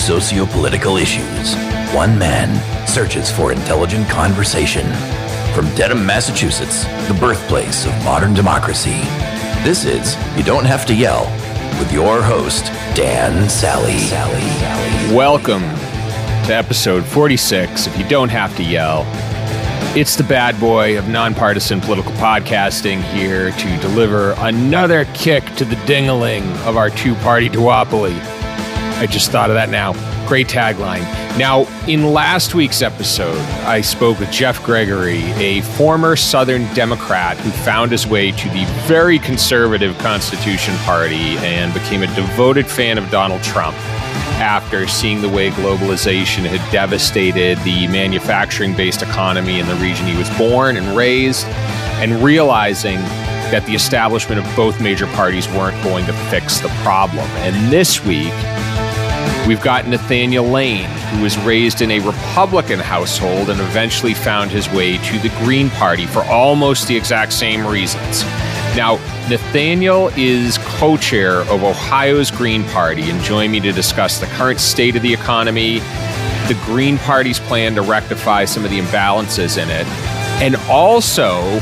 socio-political issues, one man searches for intelligent conversation. From Dedham, Massachusetts, the birthplace of modern democracy, this is You Don't Have to Yell, with your host, Dan Sally. Welcome to episode 46 of You Don't Have to Yell. It's the bad boy of nonpartisan political podcasting here to deliver another kick to the ding-a-ling of our two-party duopoly. I just thought of that now. Great tagline. Now, in last week's episode, I spoke with Jeff Gregory, a former Southern Democrat who found his way to the very conservative Constitution Party and became a devoted fan of Donald Trump after seeing the way globalization had devastated the manufacturing-based economy in the region he was born and raised, and realizing that the establishment of both major parties weren't going to fix the problem. And this week, we've got Nathaniel Lane, who was raised in a Republican household and eventually found his way to the Green Party for almost the exact same reasons. Now, Nathaniel is co-chair of Ohio's Green Party, and join me to discuss the current state of the economy, the Green Party's plan to rectify some of the imbalances in it, and also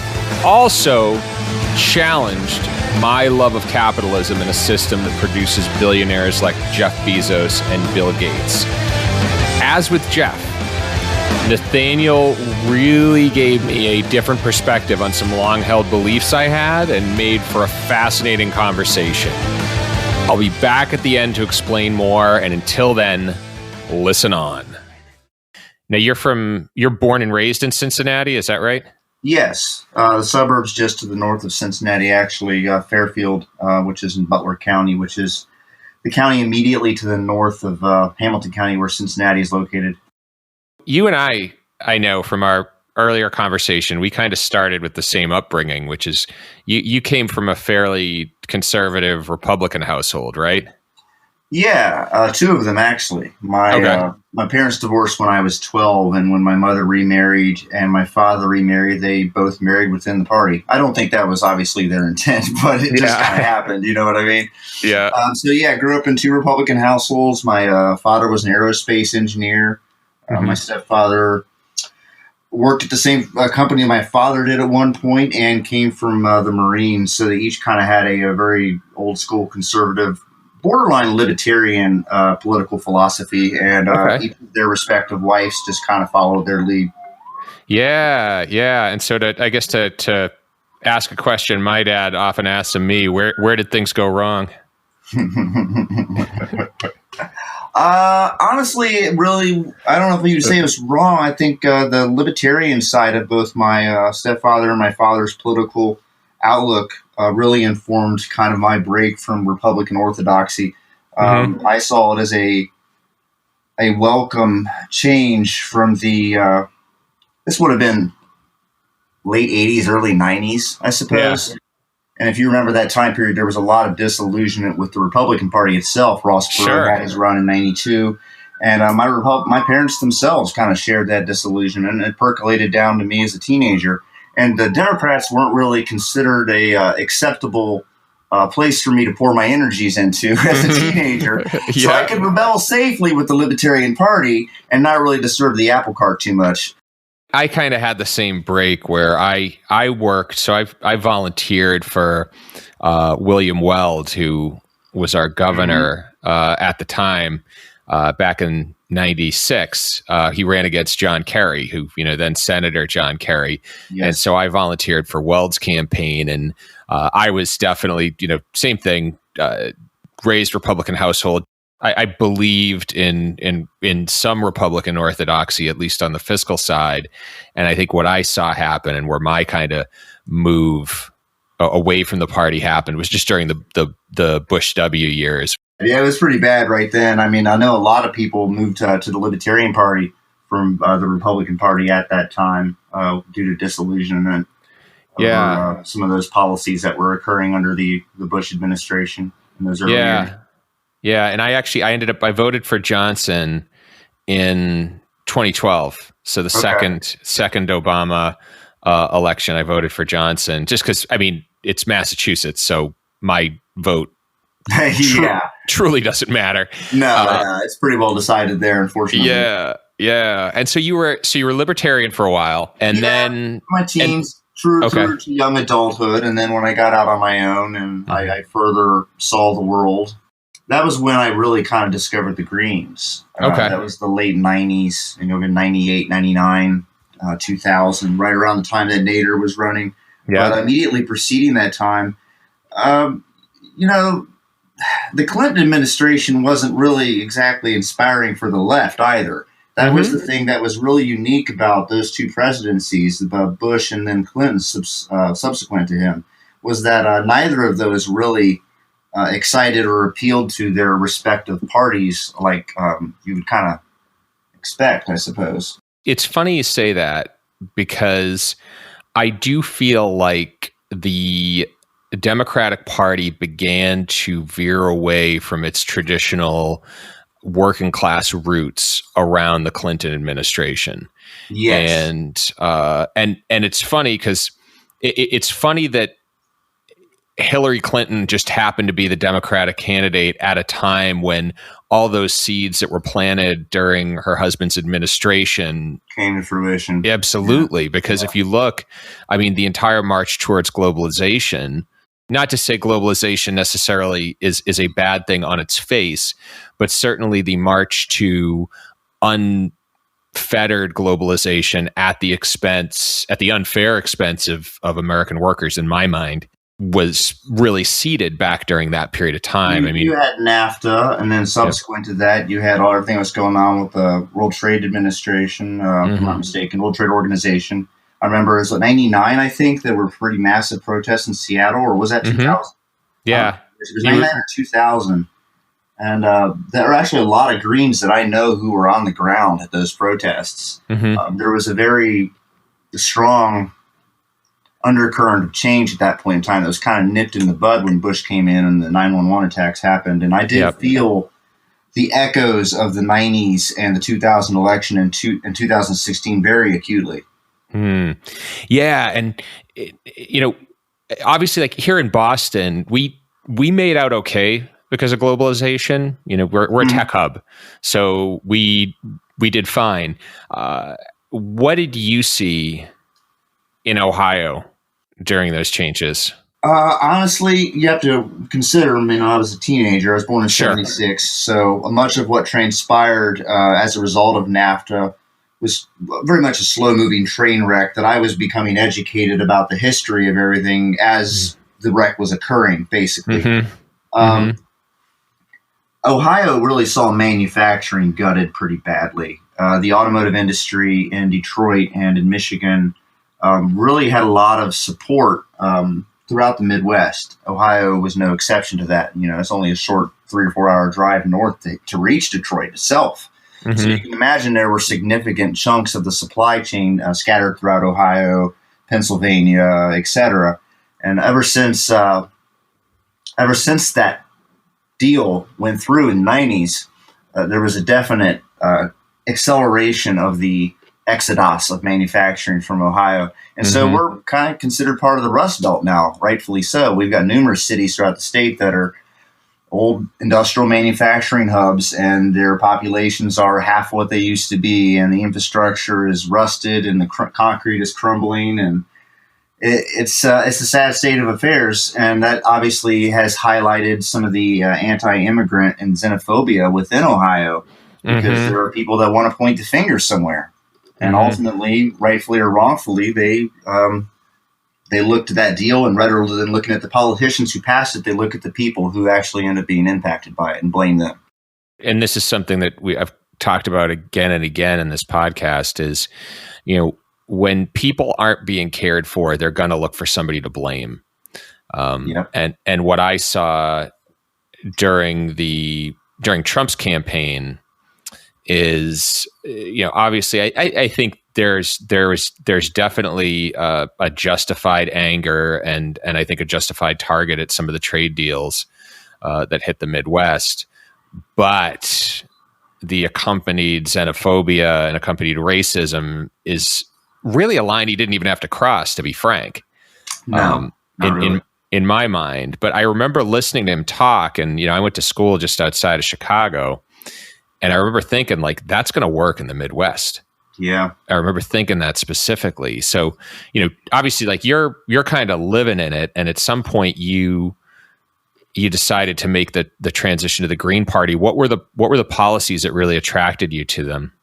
challenged my love of capitalism in a system that produces billionaires like Jeff Bezos and Bill Gates. As with Jeff, Nathaniel really gave me a different perspective on some long-held beliefs I had and made for a fascinating conversation. I'll be back at the end to explain more, and until then, listen on. Now, you're born and raised in Cincinnati, is that right? Yes, the suburbs just to the north of Cincinnati, actually, Fairfield, which is in Butler County, which is the county immediately to the north of Hamilton County, where Cincinnati is located. You and I know from our earlier conversation, we kind of started with the same upbringing, which is you came from a fairly conservative Republican household, right? Yeah, two of them, actually. My parents divorced when I was 12, and when my mother remarried and my father remarried, they both married within the party. I don't think that was obviously their intent, but it just kind of happened, you know what I mean? Yeah. Grew up in two Republican households. My father was an aerospace engineer. My stepfather worked at the same company my father did at one point and came from the Marines, so they each kind of had a very old-school conservative, borderline libertarian political philosophy, and each of their respective wives just kind of followed their lead. Yeah. And so to ask a question my dad often asks of me, where did things go wrong? Honestly, really, I don't know if you'd say it was wrong. I think the libertarian side of both my stepfather and my father's political outlook really informed kind of my break from Republican orthodoxy. I saw it as a welcome change from the this would have been late 80s, early 90s, I suppose. Yeah. And if you remember that time period, there was a lot of disillusionment with the Republican Party itself. Ross Perot had his run in 92. And my parents themselves kind of shared that disillusionment, and it percolated down to me as a teenager. And the Democrats weren't really considered a acceptable place for me to pour my energies into as a teenager. So I could rebel safely with the Libertarian Party and not really disturb the apple cart too much. I kind of had the same break where I worked. So I volunteered for William Weld, who was our governor at the time back in 96. He ran against John Kerry, who, then Senator John Kerry. Yes. And so I volunteered for Weld's campaign, and I was definitely, same thing, raised Republican household. I believed in some Republican orthodoxy, at least on the fiscal side. And I think what I saw happen and where my kind of move away from the party happened was just during the Bush W years. Yeah, it was pretty bad right then. I mean, I know a lot of people moved to the Libertarian Party from the Republican Party at that time due to disillusionment over some of those policies that were occurring under the Bush administration in those early years. Yeah, and I voted for Johnson in 2012. So the second Obama election, I voted for Johnson just because, it's Massachusetts, so my vote Yeah. Truly doesn't matter. No, it's pretty well decided there, unfortunately. Yeah. And so you were libertarian for a while, and then my teens through to young adulthood, and then when I got out on my own and I further saw the world, that was when I really kind of discovered the Greens. That was the late 90s, 98, 99, 2000, right around the time that Nader was running. Yeah. But immediately preceding that time, the Clinton administration wasn't really exactly inspiring for the left either. That was the thing that was really unique about those two presidencies, about Bush and then Clinton subsequent to him, was that neither of those really excited or appealed to their respective parties like you would kind of expect, I suppose. It's funny you say that, because I do feel like the Democratic Party began to veer away from its traditional working class roots around the Clinton administration. Yes. And it's funny because it's funny that Hillary Clinton just happened to be the Democratic candidate at a time when all those seeds that were planted during her husband's administration came to fruition. Absolutely. Because if you look, the entire march towards globalization, not to say globalization necessarily is a bad thing on its face, but certainly the march to unfettered globalization at the unfair expense of American workers, in my mind, was really seeded back during that period of time. You had NAFTA, and then subsequent to that, you had everything that was going on with the World Trade Administration, if I'm not mistaken, World Trade Organization. I remember it was 99, I think, there were pretty massive protests in Seattle, or was that 2000? Yeah. It was 99 or 2000. And there are actually a lot of Greens that I know who were on the ground at those protests. There was a very strong undercurrent of change at that point in time that was kind of nipped in the bud when Bush came in and the 9/11 attacks happened. And I did feel the echoes of the 90s and the 2000 election and 2016 very acutely. Yeah. And, obviously, like here in Boston, we made out okay because of globalization. We're a tech hub, so we did fine. What did you see in Ohio during those changes? Honestly, you have to consider, I was a teenager. I was born in 76. So much of what transpired as a result of NAFTA was very much a slow-moving train wreck that I was becoming educated about the history of everything as the wreck was occurring, basically. Ohio really saw manufacturing gutted pretty badly. The automotive industry in Detroit and in Michigan really had a lot of support throughout the Midwest. Ohio was no exception to that. It's only a short 3 or 4 hour drive north to reach Detroit itself. So you can imagine there were significant chunks of the supply chain scattered throughout Ohio, Pennsylvania, etc. And ever since that deal went through in the 90s, there was a definite acceleration of the exodus of manufacturing from Ohio. And so we're kind of considered part of the Rust Belt now, rightfully so. We've got numerous cities throughout the state that are old industrial manufacturing hubs, and their populations are half what they used to be, and the infrastructure is rusted, and the concrete is crumbling, and it's a sad state of affairs. And that obviously has highlighted some of the anti-immigrant and xenophobia within Ohio, because there are people that want to point the finger somewhere. And ultimately, rightfully or wrongfully, they look to that deal, and rather than looking at the politicians who passed it, they look at the people who actually end up being impacted by it and blame them. And this is something that I've talked about again and again in this podcast is, when people aren't being cared for, they're going to look for somebody to blame. And what I saw during Trump's campaign is, obviously I think there's definitely a justified anger and I think a justified target at some of the trade deals that hit the Midwest, but the accompanied xenophobia and accompanied racism is really a line he didn't even have to cross, to be frank. No, not really. in my mind. But I remember listening to him talk, and I went to school just outside of Chicago, and I remember thinking, like, that's going to work in the Midwest. Yeah. I remember thinking that specifically. So, obviously, like, you're kind of living in it, and at some point you decided to make the transition to the Green Party. What were the policies that really attracted you to them?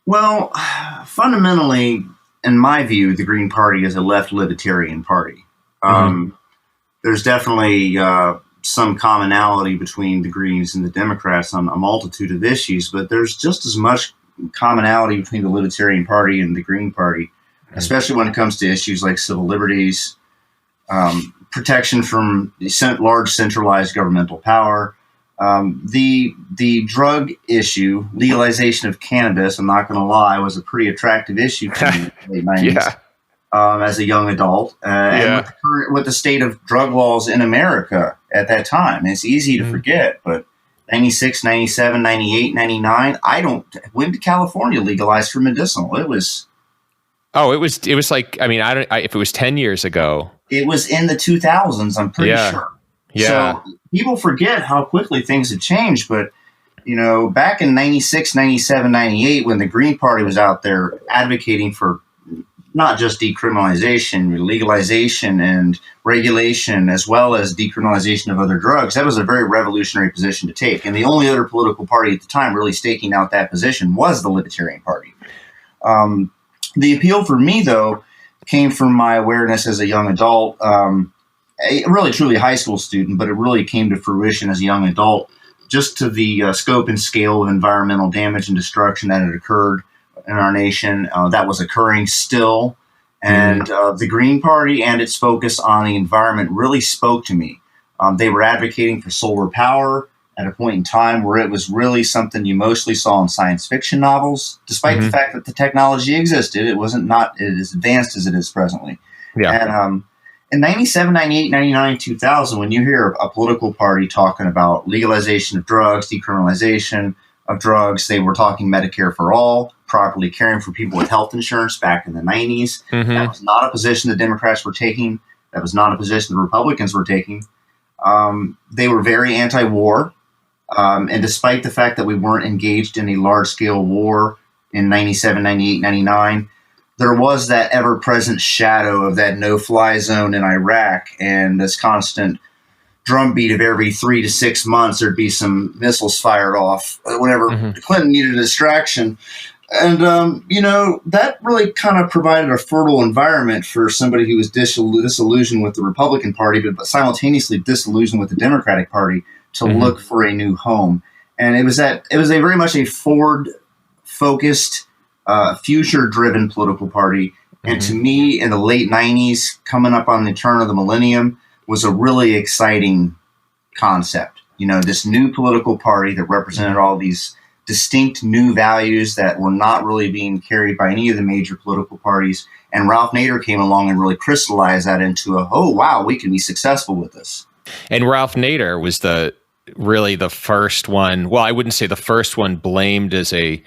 Well, fundamentally, in my view, the Green Party is a left libertarian party. There's definitely some commonality between the Greens and the Democrats on a multitude of issues, but there's just as much commonality between the Libertarian Party and the Green Party, especially when it comes to issues like civil liberties, protection from large centralized governmental power, the drug issue, legalization of cannabis. I'm not going to lie, was a pretty attractive issue to me in the late 90s. Yeah. As a young adult, and with the state of drug laws in America at that time. And it's easy to forget, but 96, 97, 98, 99, when did California legalize for medicinal? It was like, if it was 10 years ago. It was in the 2000s, I'm pretty sure. Yeah. So people forget how quickly things have changed, but back in 96, 97, 98, when the Green Party was out there advocating for not just decriminalization, legalization, and regulation, as well as decriminalization of other drugs, that was a very revolutionary position to take. And the only other political party at the time really staking out that position was the Libertarian Party. The appeal for me, though, came from my awareness as a young adult, really truly high school student, but it really came to fruition as a young adult, just to the scope and scale of environmental damage and destruction that had occurred in our nation, that was occurring still. And the Green Party and its focus on the environment really spoke to me. They were advocating for solar power at a point in time where it was really something you mostly saw in science fiction novels, despite the fact that the technology existed. It wasn't not as advanced as it is presently. Yeah. And in 97, 98, 99, 2000, when you hear a political party talking about legalization of drugs, decriminalization of drugs, they were talking Medicare for all, properly caring for people with health insurance back in the 90s. That was not a position the Democrats were taking. That was not a position the Republicans were taking. They were very anti-war. And despite the fact that we weren't engaged in a large-scale war in 97, 98, 99, there was that ever-present shadow of that no-fly zone in Iraq and this constant drumbeat of every 3 to 6 months, there'd be some missiles fired off whenever Clinton needed a distraction. And, that really kind of provided a fertile environment for somebody who was disillusioned with the Republican Party, but simultaneously disillusioned with the Democratic Party to look for a new home. And it was a very much a forward-focused, future-driven political party. And to me, in the late 90s, coming up on the turn of the millennium, was a really exciting concept. This new political party that represented all these distinct new values that were not really being carried by any of the major political parties. And Ralph Nader came along and really crystallized that into we can be successful with this. And Ralph Nader was really the first one. Well, I wouldn't say the first one blamed as a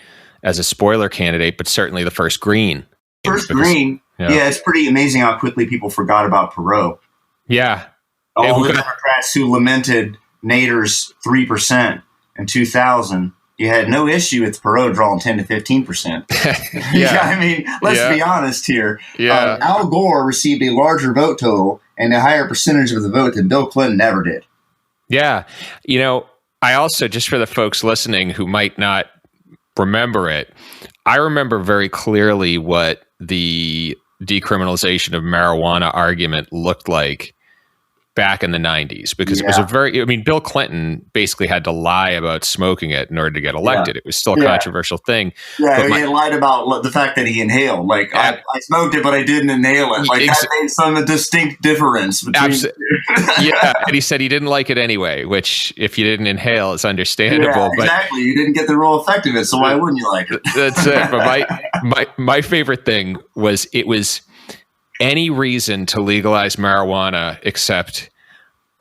spoiler candidate, but certainly the first Green. Green. Yeah, it's pretty amazing how quickly people forgot about Perot. Yeah. All the Democrats who lamented Nader's 3% in 2000, you had no issue with Perot drawing 10 to 15%. Let's be honest here. Yeah. Al Gore received a larger vote total and a higher percentage of the vote than Bill Clinton ever did. Yeah. I also, just for the folks listening who might not remember it, I remember very clearly what the decriminalization of marijuana argument looked like back in the 90s, because it was Bill Clinton basically had to lie about smoking it in order to get elected. It was still a controversial thing. Yeah, he lied about the fact that he inhaled. I smoked it, but I didn't inhale it. That made some distinct difference between the two. Yeah, and he said he didn't like it anyway, which if you didn't inhale, it's understandable. Yeah, exactly. You didn't get the real effect of it, so why wouldn't you like it? That's it. But my favorite thing was any reason to legalize marijuana except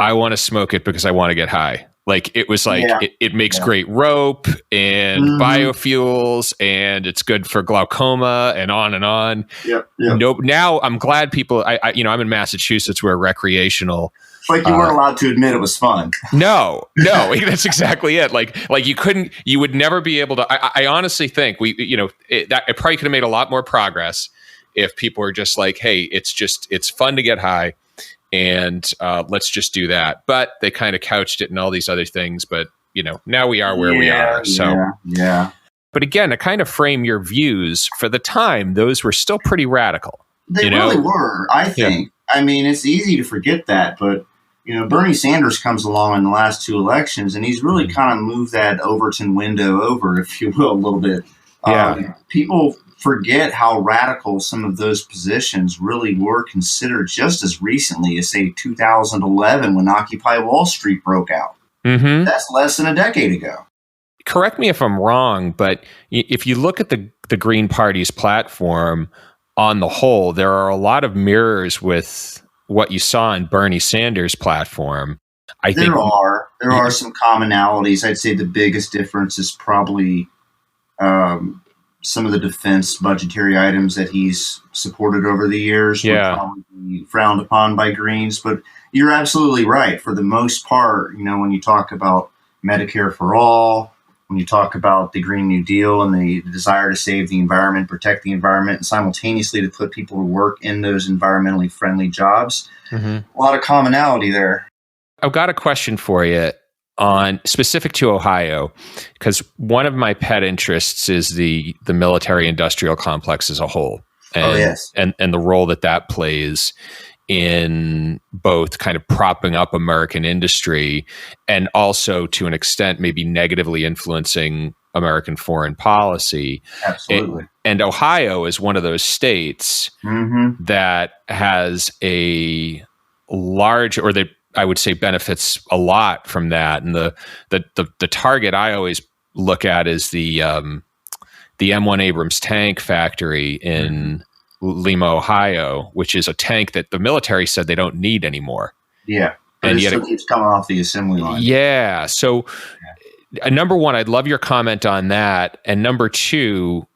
I want to smoke it because I want to get high. It was it makes great rope and biofuels, and it's good for glaucoma and on and on. Yep. Nope. Now I'm glad people, I'm in Massachusetts where recreational Like you weren't allowed to admit it was fun. No, that's exactly it. Like you would never be able to. I honestly think it probably could have made a lot more progress if people were just like, hey, it's fun to get high, and let's just do that. But they kind of couched it in all these other things. But now we are where we are. So yeah. But again, to kind of frame your views for the time, those were still pretty radical. They really were, I think. Yeah. I mean, it's easy to forget that, but Bernie Sanders comes along in the last two elections, and he's really kind of moved that Overton window over, if you will, a little bit. People forget how radical some of those positions really were considered just as recently as, say, 2011 when Occupy Wall Street broke out. Mm-hmm. That's less than a decade ago. Correct me if I'm wrong, but if you look at the Green Party's platform on the whole, there are a lot of mirrors with what you saw in Bernie Sanders' platform. There are some commonalities. I'd say the biggest difference is probably some of the defense budgetary items that he's supported over the years would probably be frowned upon by Greens. But you're absolutely right. For the most part, when you talk about Medicare for all, when you talk about the Green New Deal and the desire to save the environment, protect the environment, and simultaneously to put people to work in those environmentally friendly jobs, a lot of commonality there. I've got a question for you on specific to Ohio, because one of my pet interests is the military industrial complex as a whole. And the role that plays in both kind of propping up American industry and also to an extent maybe negatively influencing American foreign policy. Absolutely. And Ohio is one of those states that has a large, or that I would say benefits a lot from that. And the target I always look at is the M1 Abrams tank factory in Lima, Ohio, which is a tank that the military said they don't need anymore. Yeah. But and it still keeps coming off the assembly line. Yeah. So number one, I'd love your comment on that. And number two,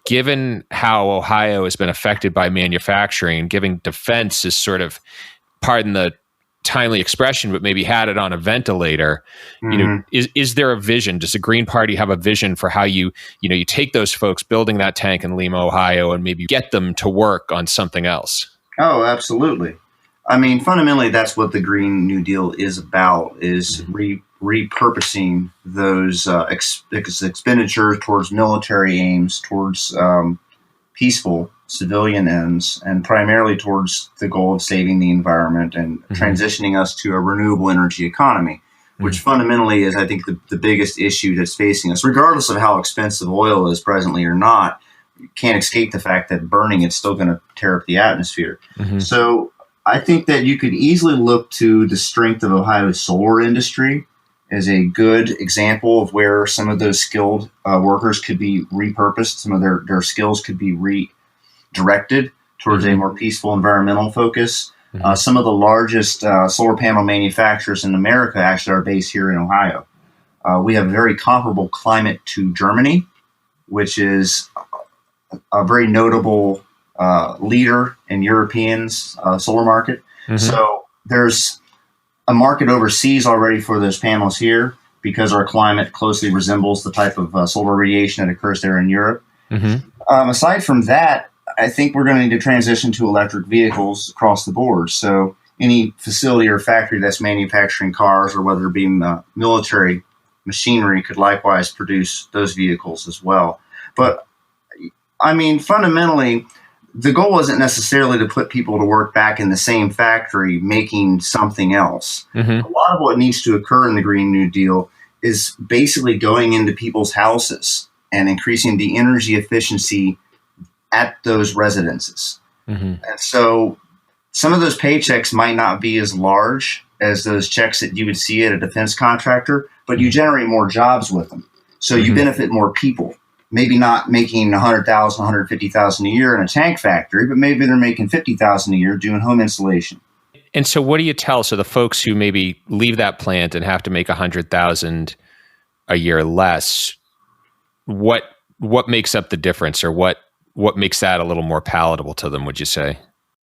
given how Ohio has been affected by manufacturing, given defense is sort of, pardon the timely expression, but maybe had it on a ventilator. Is there a vision? Does the Green Party have a vision for how you take those folks building that tank in Lima, Ohio, and maybe get them to work on something else? Oh, absolutely. I mean, fundamentally, that's what the Green New Deal is about, is repurposing those expenditures towards military aims, towards peaceful civilian ends, and primarily towards the goal of saving the environment and transitioning us to a renewable energy economy, which fundamentally is, I think, the biggest issue that's facing us, regardless of how expensive oil is presently or not. You can't escape the fact that burning it's still going to tear up the atmosphere. So I think that you could easily look to the strength of Ohio's solar industry as a good example of where some of those skilled workers could be repurposed. Some of their skills could be redirected towards a more peaceful environmental focus. Some of the largest solar panel manufacturers in America actually are based here in Ohio. We have a very comparable climate to Germany, which is a very notable leader in Europeans' solar market. So there's a market overseas already for those panels here because our climate closely resembles the type of solar radiation that occurs there in Europe. Aside from that, I think we're going to need to transition to electric vehicles across the board. So any facility or factory that's manufacturing cars, or whether it be military machinery, could likewise produce those vehicles as well. But I mean, fundamentally, the goal isn't necessarily to put people to work back in the same factory making something else. A lot of what needs to occur in the Green New Deal is basically going into people's houses and increasing the energy efficiency at those residences. And so some of those paychecks might not be as large as those checks that you would see at a defense contractor, but you generate more jobs with them. So you benefit more people. Maybe not making $100,000, $150,000 a year in a tank factory, but maybe they're making $50,000 a year doing home installation. And so what do you tell? So the folks who maybe leave that plant and have to make $100,000 a year less, what makes up the difference, or what makes that a little more palatable to them, would you say?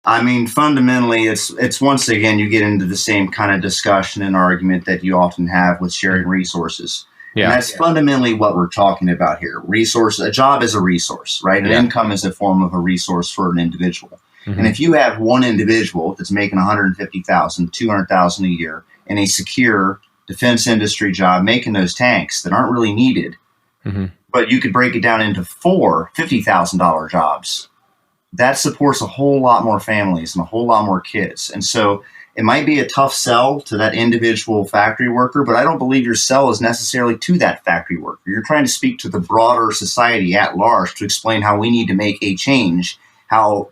I mean, fundamentally, it's once again, you get into the same kind of discussion and argument that you often have with sharing resources. Yeah. And that's fundamentally what we're talking about here. A job is a resource, right? An income is a form of a resource for an individual. And if you have one individual that's making $150,000, $200,000 a year in a secure defense industry job, making those tanks that aren't really needed, but you could break it down into four $50,000 jobs, that supports a whole lot more families and a whole lot more kids. And so it might be a tough sell to that individual factory worker, but I don't believe your sell is necessarily to that factory worker. You're trying to speak to the broader society at large to explain how we need to make a change, how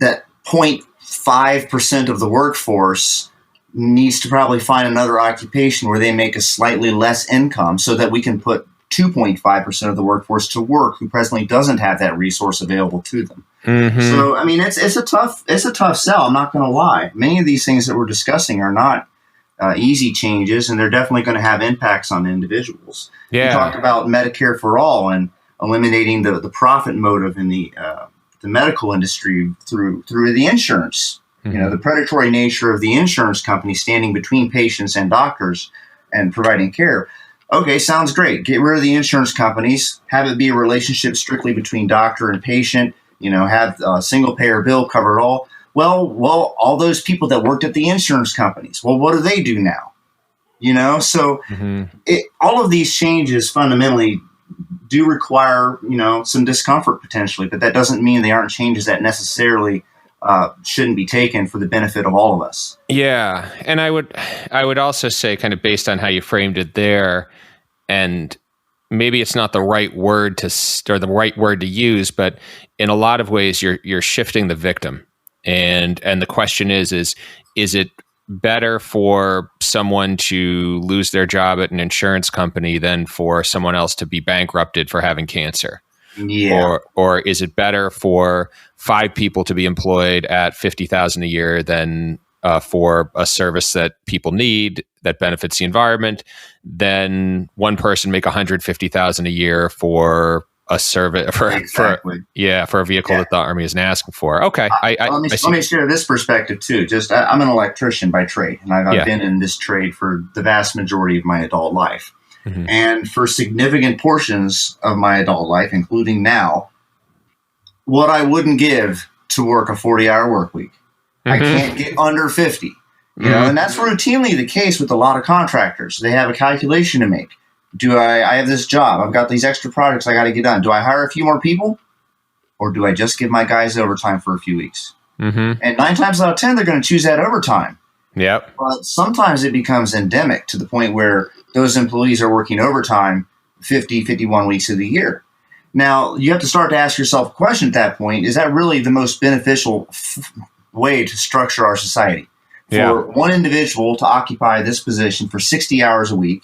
that 0.5% of the workforce needs to probably find another occupation where they make a slightly less income so that we can put 2.5% of the workforce to work who presently doesn't have that resource available to them. So, I mean, it's a tough sell. I'm not going to lie. Many of these things that we're discussing are not easy changes, and they're definitely going to have impacts on individuals. We talked about Medicare for all and eliminating the profit motive in the medical industry through the insurance. You know, the predatory nature of the insurance company standing between patients and doctors and providing care. Okay, sounds great. Get rid of the insurance companies, have it be a relationship strictly between doctor and patient, you know, have a single payer bill cover it all. Well, all those people that worked at the insurance companies, well, what do they do now? You know, so all of these changes fundamentally do require, you know, some discomfort potentially, but that doesn't mean they aren't changes that necessarily shouldn't be taken for the benefit of all of us. Yeah. And I would also say, kind of based on how you framed it there, and maybe it's not the right word to use, but in a lot of ways you're shifting the victim. And the question is it better for someone to lose their job at an insurance company than for someone else to be bankrupted for having cancer? Yeah. Or is it better for 5 people to be employed at $50,000 a year than for a service that people need that benefits the environment, than one person make $150,000 a year for a service for a vehicle that the Army isn't asking for? Okay, let me share this perspective too. I'm an electrician by trade, and I've been in this trade for the vast majority of my adult life. And for significant portions of my adult life, including now, what I wouldn't give to work a 40-hour work week. I can't get under 50. You know, and that's routinely the case with a lot of contractors. They have a calculation to make. I have this job. I've got these extra projects I got to get done. Do I hire a few more people? Or do I just give my guys overtime for a few weeks? And 9 times out of 10, they're going to choose that overtime. Yep. But sometimes it becomes endemic to the point where those employees are working overtime 50, 51 weeks of the year. Now, you have to start to ask yourself a question at that point. Is that really the most beneficial way to structure our society? For one individual to occupy this position for 60 hours a week,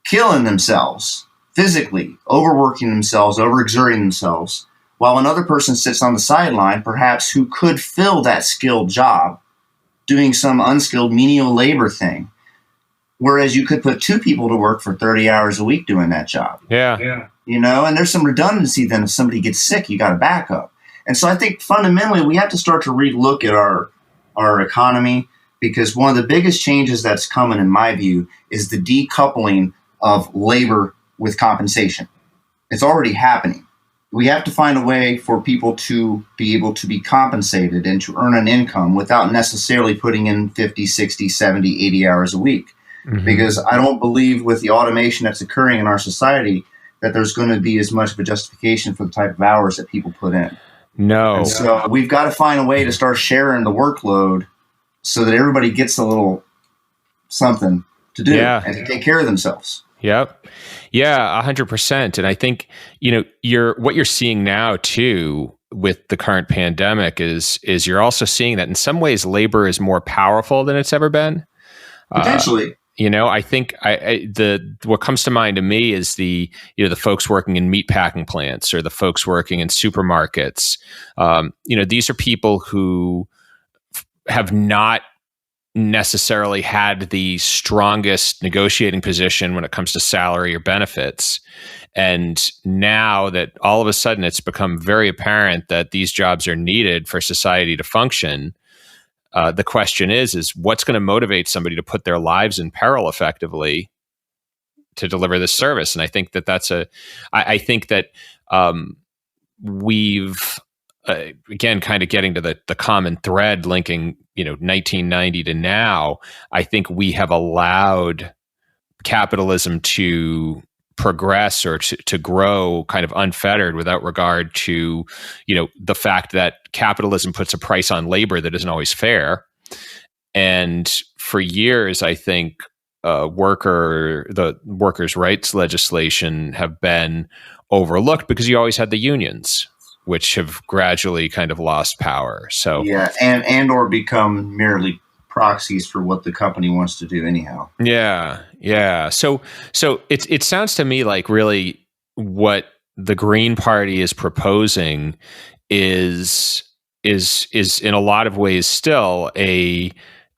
killing themselves physically, overworking themselves, overexerting themselves, while another person sits on the sideline, perhaps who could fill that skilled job, doing some unskilled menial labor thing. Whereas you could put 2 people to work for 30 hours a week doing that job. Yeah. You know, and there's some redundancy then if somebody gets sick, you got a backup. And so I think fundamentally we have to start to relook at our economy, because one of the biggest changes that's coming, in my view, is the decoupling of labor with compensation. It's already happening. We have to find a way for people to be able to be compensated and to earn an income without necessarily putting in 50, 60, 70, 80 hours a week. Because I don't believe with the automation that's occurring in our society that there's going to be as much of a justification for the type of hours that people put in. No. And so we've got to find a way to start sharing the workload so that everybody gets a little something to do and to take care of themselves. Yep. Yeah, 100%. And I think, you know, what you're seeing now too with the current pandemic is you're also seeing that in some ways labor is more powerful than it's ever been. Potentially. You know, I think what comes to mind to me is the folks working in meat packing plants or the folks working in supermarkets. You know, these are people who have not necessarily had the strongest negotiating position when it comes to salary or benefits. And now that all of a sudden it's become very apparent that these jobs are needed for society to function, the question is what's going to motivate somebody to put their lives in peril effectively to deliver this service? And I think that I think that we've again, kind of getting to the common thread linking, 1990 to now. I think we have allowed capitalism to progress or to grow kind of unfettered without regard to, the fact that capitalism puts a price on labor that isn't always fair. And for years, I think the workers' rights legislation have been overlooked because you always had the unions, which have gradually kind of lost power. So yeah, and or become merely proxies for what the company wants to do anyhow. Yeah. So it sounds to me like really what the Green Party is proposing is in a lot of ways still a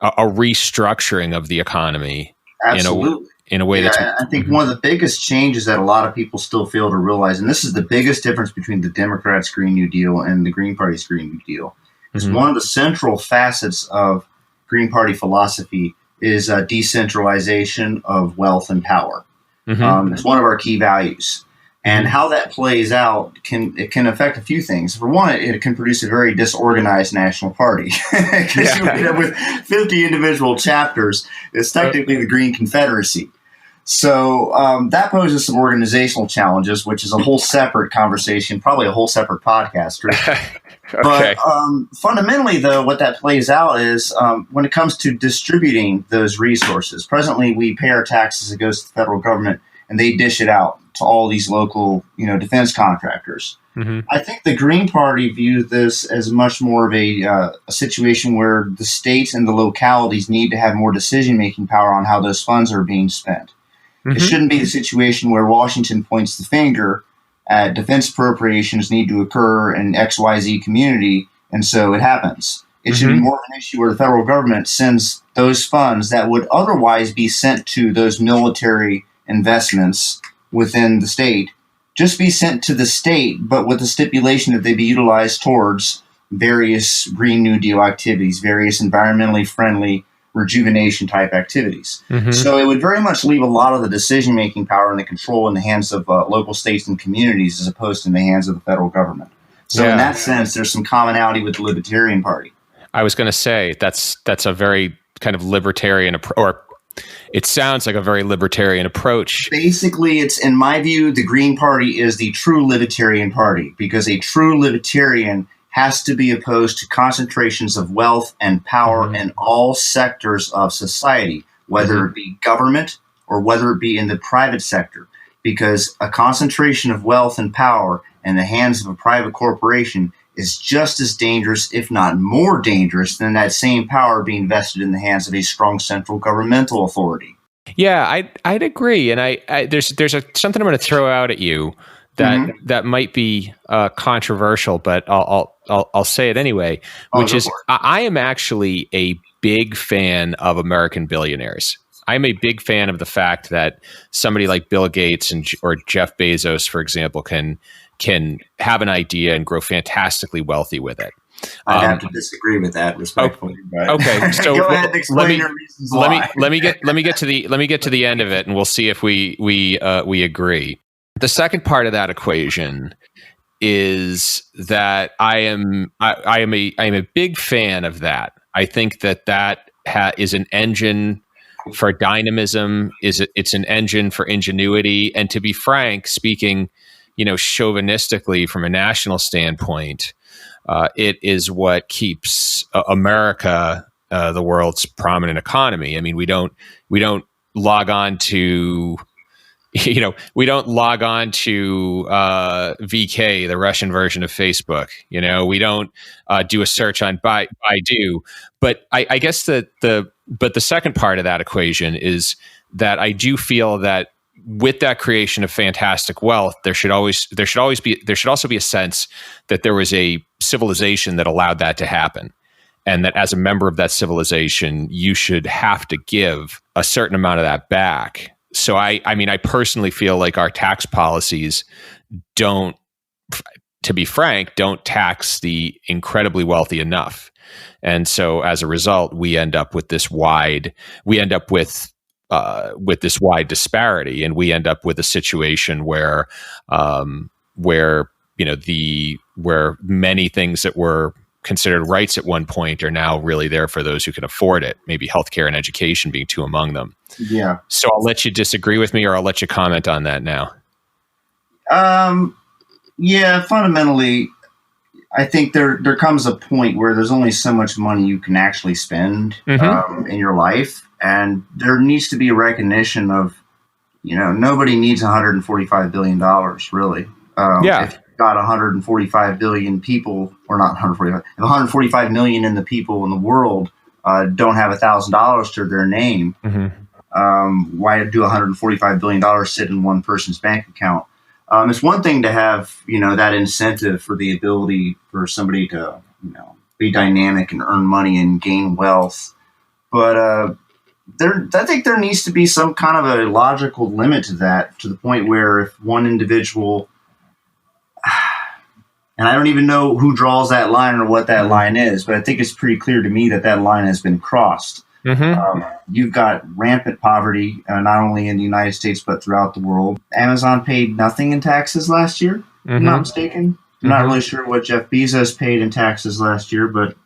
restructuring of the economy. Absolutely. In a way that's... I think one of the biggest changes that a lot of people still fail to realize, and this is the biggest difference between the Democrats' Green New Deal and the Green Party's Green New Deal, is one of the central facets of Green Party philosophy is decentralization of wealth and power. It's one of our key values. And how that plays out can affect a few things. For one, it can produce a very disorganized national party because you end up with 50 individual chapters. It's technically the Green Confederacy. So that poses some organizational challenges, which is a whole separate conversation, probably a whole separate podcast. Okay. But fundamentally, though, what that plays out is when it comes to distributing those resources. Presently, we pay our taxes, it goes to the federal government, and they dish it out to all these local, defense contractors. I think the Green Party views this as much more of a situation where the states and the localities need to have more decision-making power on how those funds are being spent. It shouldn't be the situation where Washington points the finger at defense appropriations need to occur in XYZ community, and so it happens. It should be more of an issue where the federal government sends those funds that would otherwise be sent to those military investments within the state, just be sent to the state, but with the stipulation that they be utilized towards various Green New Deal activities, various environmentally friendly rejuvenation type activities. So it would very much leave a lot of the decision-making power and the control in the hands of local states and communities as opposed to in the hands of the federal government. So in that sense, there's some commonality with the Libertarian Party. I was going to say that's a very kind of libertarian or it sounds like a very libertarian approach. Basically, it's, in my view, the Green Party is the true Libertarian Party because a true Libertarian has to be opposed to concentrations of wealth and power in all sectors of society, whether it be government or whether it be in the private sector, because a concentration of wealth and power in the hands of a private corporation is just as dangerous, if not more dangerous, than that same power being vested in the hands of a strong central governmental authority. Yeah, I'd agree, and there's something I'm going to throw out at you that might be controversial, but I'll say it anyway. Which is, I am actually a big fan of American billionaires. I'm a big fan of the fact that somebody like Bill Gates or Jeff Bezos, for example, can have an idea and grow fantastically wealthy with it. I have to disagree with that respectfully. Okay, so go ahead and explain your reasons why. Let me get to the end of it, and we'll see if we agree. The second part of that equation is that I am a big fan of that. I think that is an engine for dynamism. It's an engine for ingenuity, and to be frank, speaking, chauvinistically from a national standpoint, it is what keeps America the world's prominent economy. I mean, we don't log on to VK, the Russian version of Facebook. We don't do a search on Baidu. But I guess the second part of that equation is that I do feel that with that creation of fantastic wealth, there should also be a sense that there was a civilization that allowed that to happen. and that as a member of that civilization, you should have to give a certain amount of that back. So I mean, I personally feel like our tax policies don't, to be frank, don't tax the incredibly wealthy enough. And so as a result, we end up with this wide disparity, and we end up with a situation where where many things that were considered rights at one point are now really there for those who can afford it, maybe healthcare and education being two among them. Yeah. So I'll let you disagree with me, or I'll let you comment on that now. Yeah, fundamentally, I think there comes a point where there's only so much money you can actually spend in your life. And there needs to be a recognition of, nobody needs $145 billion, really. If you've got 145 billion people, or not 145, if 145 million in the people in the world don't have $1,000 to their name, why do $145 billion sit in one person's bank account? It's one thing to have, that incentive for the ability for somebody to, be dynamic and earn money and gain wealth. But I think there needs to be some kind of a logical limit to that, to the point where if one individual, and I don't even know who draws that line or what that line is, but I think it's pretty clear to me that line has been crossed. You've got rampant poverty, not only in the United States, but throughout the world. Amazon paid nothing in taxes last year, if I'm not mistaken. I'm not really sure what Jeff Bezos paid in taxes last year, but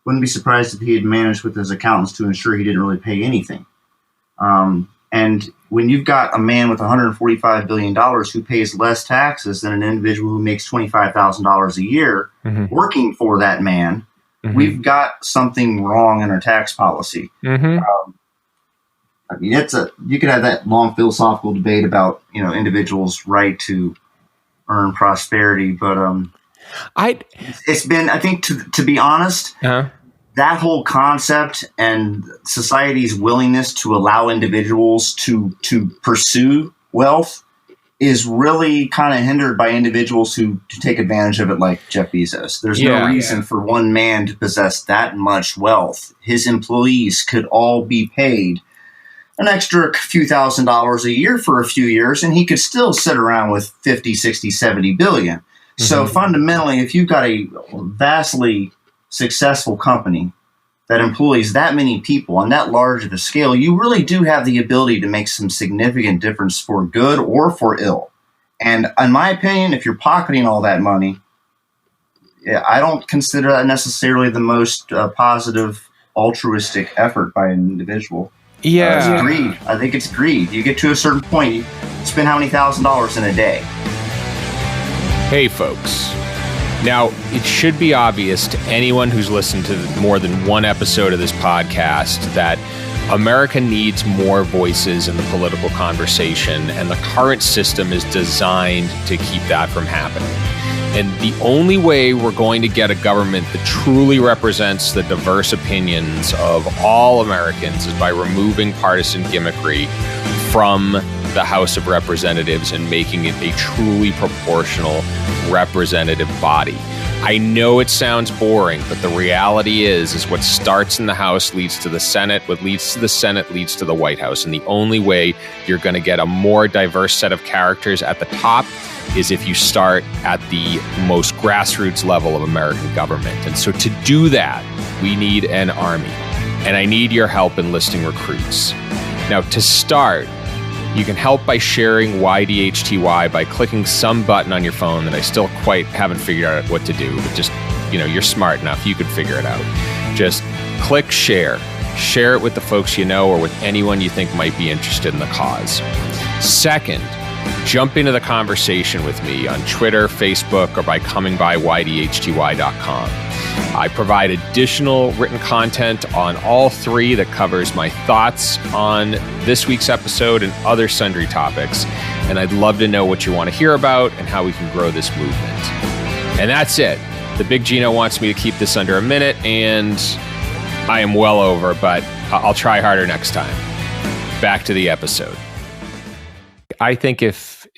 wouldn't be surprised if he had managed with his accountants to ensure he didn't really pay anything. And when you've got a man with $145 billion who pays less taxes than an individual who makes $25,000 a year working for that man, we've got something wrong in our tax policy. I mean, you could have that long philosophical debate about, individuals' right to earn prosperity, but it's been, I think, to be honest, that whole concept and society's willingness to allow individuals to pursue wealth is really kind of hindered by individuals who take advantage of it, like Jeff Bezos. There's no reason for one man to possess that much wealth. His employees could all be paid an extra few $1,000s a year for a few years, and he could still sit around with 50, 60, 70 billion. So fundamentally, if you've got a vastly successful company that employs that many people on that large of a scale, you really do have the ability to make some significant difference for good or for ill. And in my opinion, if you're pocketing all that money, I don't consider that necessarily the most positive altruistic effort by an individual. It's greed. I think it's greed. You get to a certain point, you spend how many $1,000s in a day? Hey, folks. Now, it should be obvious to anyone who's listened to more than one episode of this podcast that America needs more voices in the political conversation, and the current system is designed to keep that from happening. And the only way we're going to get a government that truly represents the diverse opinions of all Americans is by removing partisan gimmickry from the House of Representatives and making it a truly proportional representative body. I know it sounds boring, but the reality is what starts in the House leads to the Senate, what leads to the Senate leads to the White House. And the only way you're going to get a more diverse set of characters at the top is if you start at the most grassroots level of American government. And so to do that, we need an army. And I need your help enlisting recruits. Now, to start, you can help by sharing YDHTY by clicking some button on your phone that I still quite haven't figured out what to do, but just, you're smart enough, you can figure it out. Just click share. Share it with the folks you know or with anyone you think might be interested in the cause. Second, jump into the conversation with me on Twitter, Facebook, or by coming by YDHTY.com. I provide additional written content on all three that covers my thoughts on this week's episode and other sundry topics. And I'd love to know what you want to hear about and how we can grow this movement. And that's it. The Big Gino wants me to keep this under a minute, and I am well over, but I'll try harder next time. Back to the episode. I think if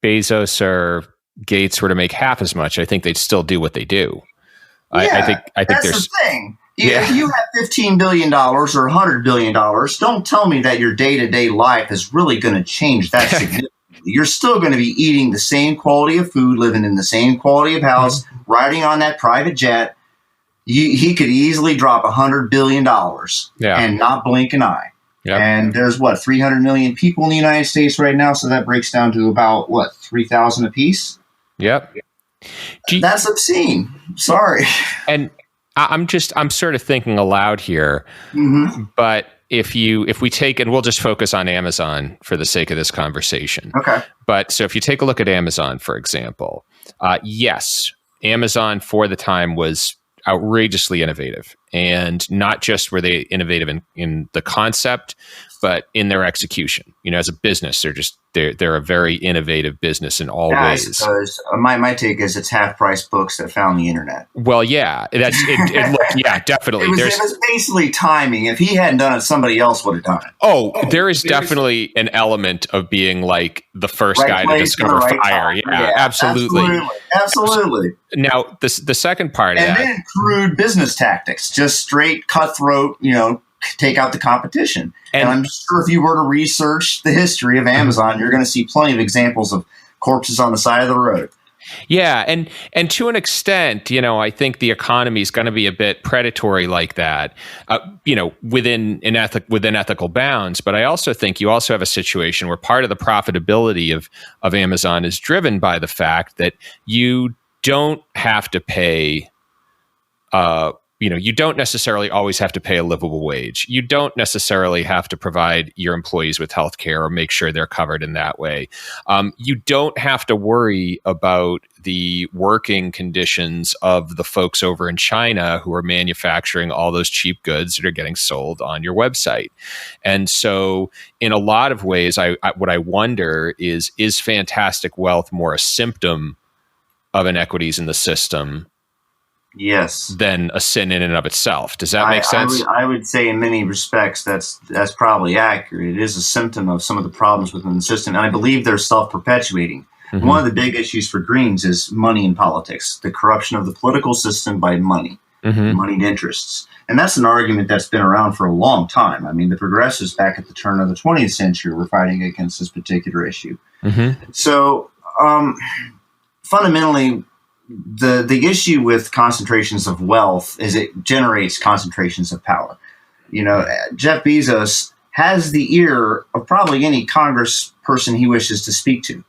Bezos or Gates were to make half as much, I think they'd still do what they do. Yeah, I think that's there's the thing. If you have $15 billion or $100 billion, don't tell me that your day-to-day life is really going to change that significantly. You're still going to be eating the same quality of food, living in the same quality of house, riding on that private jet. He could easily drop $100 billion and not blink an eye. Yep. And there's 300 million people in the United States right now. So that breaks down to about 3,000 apiece. Yep. That's obscene. Sorry. And I'm sort of thinking aloud here, but if we take, and we'll just focus on Amazon for the sake of this conversation. Okay. But so if you take a look at Amazon, for example, yes, Amazon for the time was outrageously innovative, and not just were they innovative in the concept, but in their execution. As a business, they're a very innovative business in all ways. I suppose my take is it's half-price books that found the internet. Well, yeah, definitely. It was basically timing. If he hadn't done it, somebody else would have done it. Oh, there is definitely an element of being like the first guy to discover fire. Yeah, absolutely. Now, the second part of that, and then crude business tactics, just straight cutthroat. Take out the competition. And I'm sure if you were to research the history of Amazon, you're going to see plenty of examples of corpses on the side of the road. Yeah, and to an extent, I think the economy is going to be a bit predatory like that, within ethical bounds. But I also think you also have a situation where part of the profitability of Amazon is driven by the fact that you don't have to pay. You don't necessarily always have to pay a livable wage. You don't necessarily have to provide your employees with health care or make sure they're covered in that way. You don't have to worry about the working conditions of the folks over in China who are manufacturing all those cheap goods that are getting sold on your website. And so in a lot of ways, what I wonder is fantastic wealth more a symptom of inequities in the system? Yes. Than a sin in and of itself. Does that make sense? I would say in many respects that's probably accurate. It is a symptom of some of the problems within the system. And I believe they're self-perpetuating. Mm-hmm. One of the big issues for Greens is money in politics, the corruption of the political system by money, moneyed interests. And that's an argument that's been around for a long time. I mean, the progressives back at the turn of the 20th century were fighting against this particular issue. Mm-hmm. So fundamentally, the issue with concentrations of wealth is it generates concentrations of power. Jeff Bezos has the ear of probably any Congress person he wishes to speak to.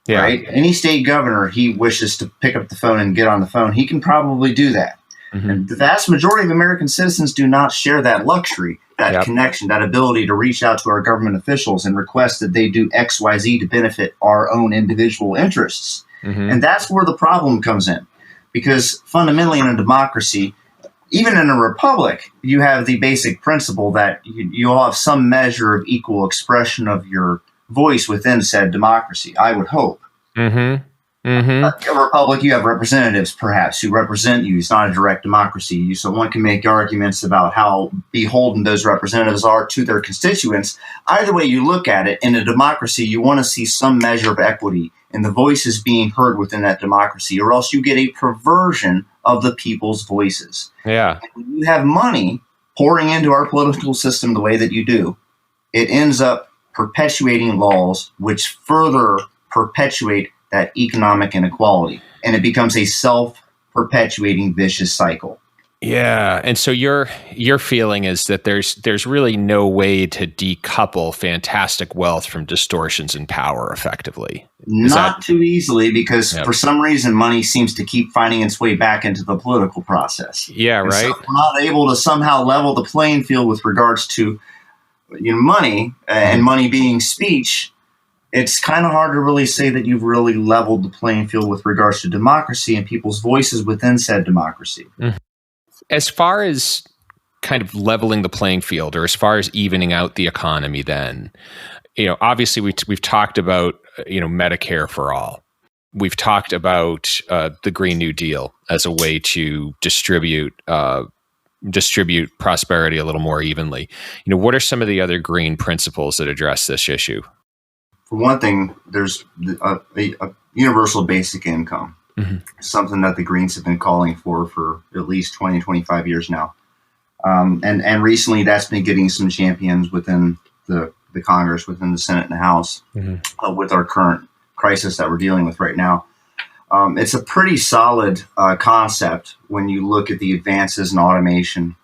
Yeah. Right? Any state governor he wishes to pick up the phone and get on the phone, he can probably do that. Mm-hmm. And the vast majority of American citizens do not share that luxury, that connection, that ability to reach out to our government officials and request that they do X, Y, Z to benefit our own individual interests. Mm-hmm. And that's where the problem comes in, because fundamentally in a democracy, even in a republic, you have the basic principle that you all have some measure of equal expression of your voice within said democracy, I would hope. Mm-hmm. Mm-hmm. A republic, you have representatives, perhaps, who represent you. It's not a direct democracy. So one can make arguments about how beholden those representatives are to their constituents. Either way you look at it, in a democracy, you want to see some measure of equity and the voices being heard within that democracy, or else you get a perversion of the people's voices. Yeah. And when you have money pouring into our political system the way that you do, it ends up perpetuating laws which further perpetuate that economic inequality, and it becomes a self-perpetuating vicious cycle. Yeah, and so your feeling is that there's really no way to decouple fantastic wealth from distortions in power effectively. Not too easily, because for some reason money seems to keep finding its way back into the political process. Yeah, right. So we're not able to somehow level the playing field with regards to money and money being speech. It's kind of hard to really say that you've really leveled the playing field with regards to democracy and people's voices within said democracy. As far as kind of leveling the playing field, or as far as evening out the economy, then, obviously we've talked about, Medicare for all. We've talked about the Green New Deal as a way to distribute prosperity a little more evenly. What are some of the other green principles that address this issue? For one thing, there's a universal basic income, something that the Greens have been calling for at least 20, 25 years now. And recently that's been getting some champions within the Congress, within the Senate and the House, with our current crisis that we're dealing with right now. It's a pretty solid concept when you look at the advances in automation.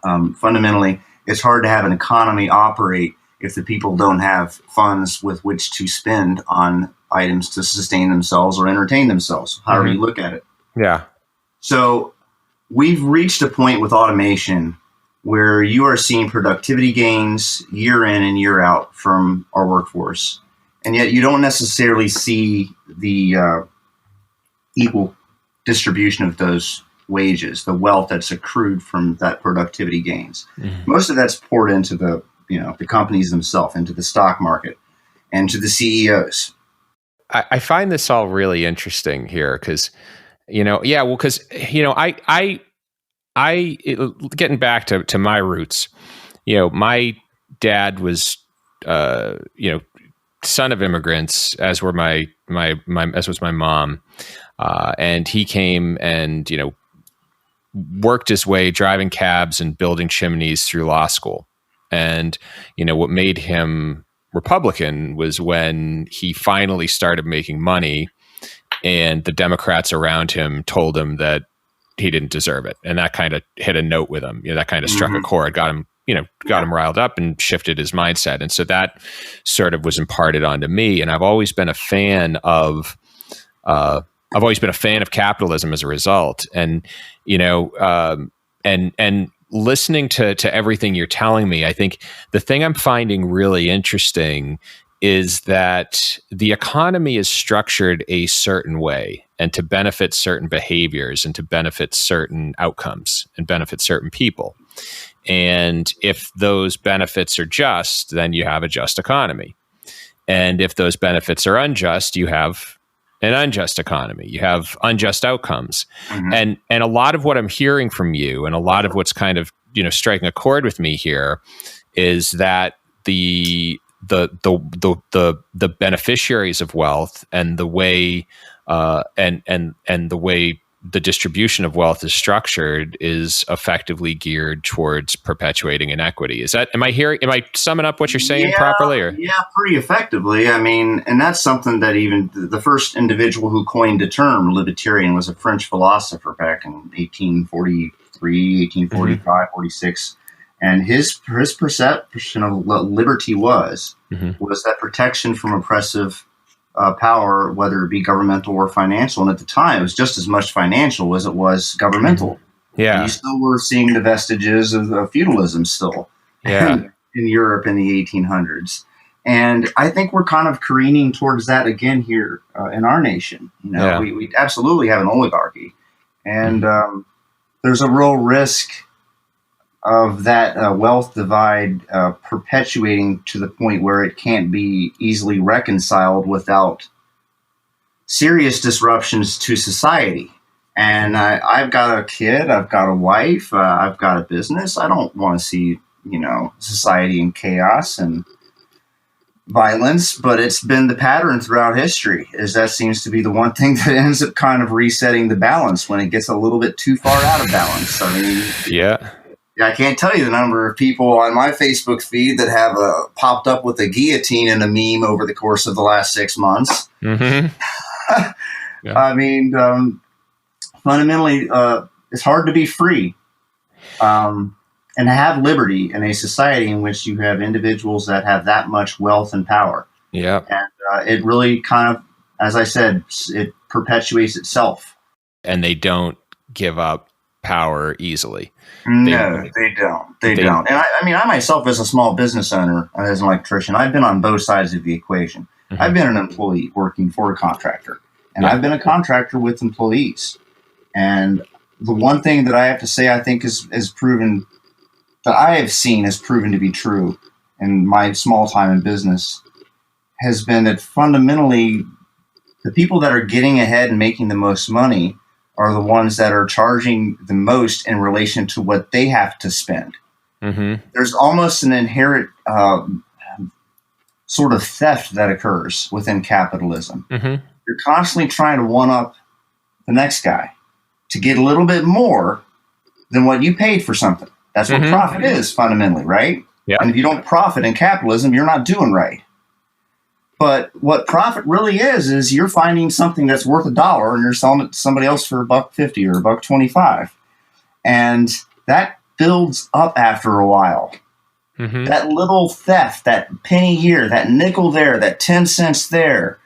Fundamentally, it's hard to have an economy operate if the people don't have funds with which to spend on items to sustain themselves or entertain themselves, however you look at it. Yeah. So we've reached a point with automation where you are seeing productivity gains year in and year out from our workforce. And yet you don't necessarily see the equal distribution of those wages, the wealth that's accrued from that productivity gains. Most of that's poured into the companies themselves, into the stock market, and to the CEOs. I find this all really interesting here because, I getting back to my roots, my dad was, son of immigrants, as were as was my mom. And he came and, worked his way driving cabs and building chimneys through law school. And, what made him Republican was when he finally started making money and the Democrats around him told him that he didn't deserve it. And that kind of hit a note with him. That kind of struck a chord, got him riled up and shifted his mindset. And so that sort of was imparted onto me. And I've always been a fan of capitalism as a result. And, and listening to everything you're telling me, I think the thing I'm finding really interesting is that the economy is structured a certain way and to benefit certain behaviors and to benefit certain outcomes and benefit certain people. And if those benefits are just, then you have a just economy. And if those benefits are unjust, you have an unjust economy. You have unjust outcomes. And a lot of what I'm hearing from you and a lot of what's kind of, striking a chord with me here is that the beneficiaries of wealth and the way and the way the distribution of wealth is structured is effectively geared towards perpetuating inequity. Am I summing up what you're saying properly? Or? Yeah, pretty effectively. I mean, and that's something that even the first individual who coined the term libertarian was a French philosopher back in 1843, 1845, 46. And his perception of what liberty was that protection from oppressive power, whether it be governmental or financial. And at the time, it was just as much financial as it was governmental. Yeah. And you still were seeing the vestiges of feudalism still in Europe in the 1800s. And I think we're kind of careening towards that again here in our nation. We absolutely have an oligarchy. And there's a real risk of that wealth divide perpetuating to the point where it can't be easily reconciled without serious disruptions to society. And I've got a kid, I've got a wife, I've got a business. I don't want to see, society in chaos and violence, but it's been the pattern throughout history, is that seems to be the one thing that ends up kind of resetting the balance when it gets a little bit too far out of balance. I mean, I can't tell you the number of people on my Facebook feed that have popped up with a guillotine and a meme over the course of the last 6 months. I mean, fundamentally, it's hard to be free and have liberty in a society in which you have individuals that have that much wealth and power. Yeah. And it really kind of, as I said, it perpetuates itself. And they don't give up power easily. No, they don't. They don't. And I myself, as a small business owner, as an electrician, I've been on both sides of the equation. I've been an employee working for a contractor, and I've been a contractor with employees. And the one thing that I have to say, I think is proven, that I have seen has proven to be true in my small time in business, has been that fundamentally the people that are getting ahead and making the most money are the ones that are charging the most in relation to what they have to spend. There's almost an inherent sort of theft that occurs within capitalism. You're constantly trying to one-up the next guy to get a little bit more than what you paid for something. That's what profit is fundamentally, right? Yeah. And if you don't profit in capitalism, you're not doing right. But what profit really is you're finding something that's worth $1 and you're selling it to somebody else for $1.50 or $1.25. And that builds up after a while. Mm-hmm. That little theft, that penny here, that nickel there, that 10 cents there.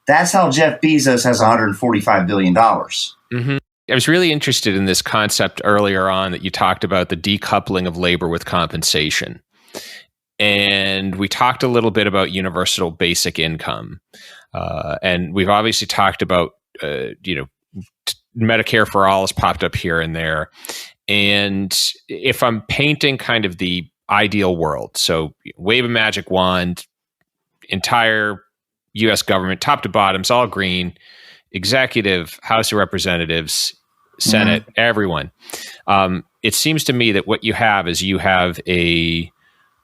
That's how Jeff Bezos has $145 billion. Mm-hmm. I was really interested in this concept earlier on that you talked about, the decoupling of labor with compensation. And we talked a little bit about universal basic income. And we've obviously talked about, Medicare for all has popped up here and there. And if I'm painting kind of the ideal world, so wave a magic wand, entire U.S. government, top to bottom, it's all green, executive, House of Representatives, Senate, everyone. It seems to me that what you have is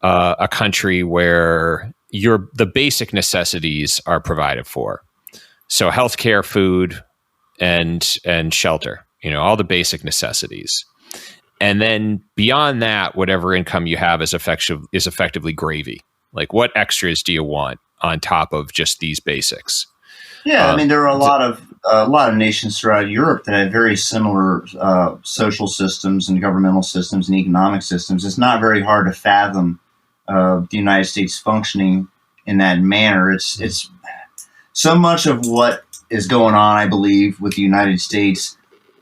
a country where the basic necessities are provided for. So healthcare, food, and shelter, all the basic necessities. And then beyond that, whatever income you have is effectively gravy. Like, what extras do you want on top of just these basics? Yeah, I mean, there are a lot of nations throughout Europe that have very similar social systems and governmental systems and economic systems. It's not very hard to fathom the United States functioning in that manner. It's so much of what is going on, I believe, with the United States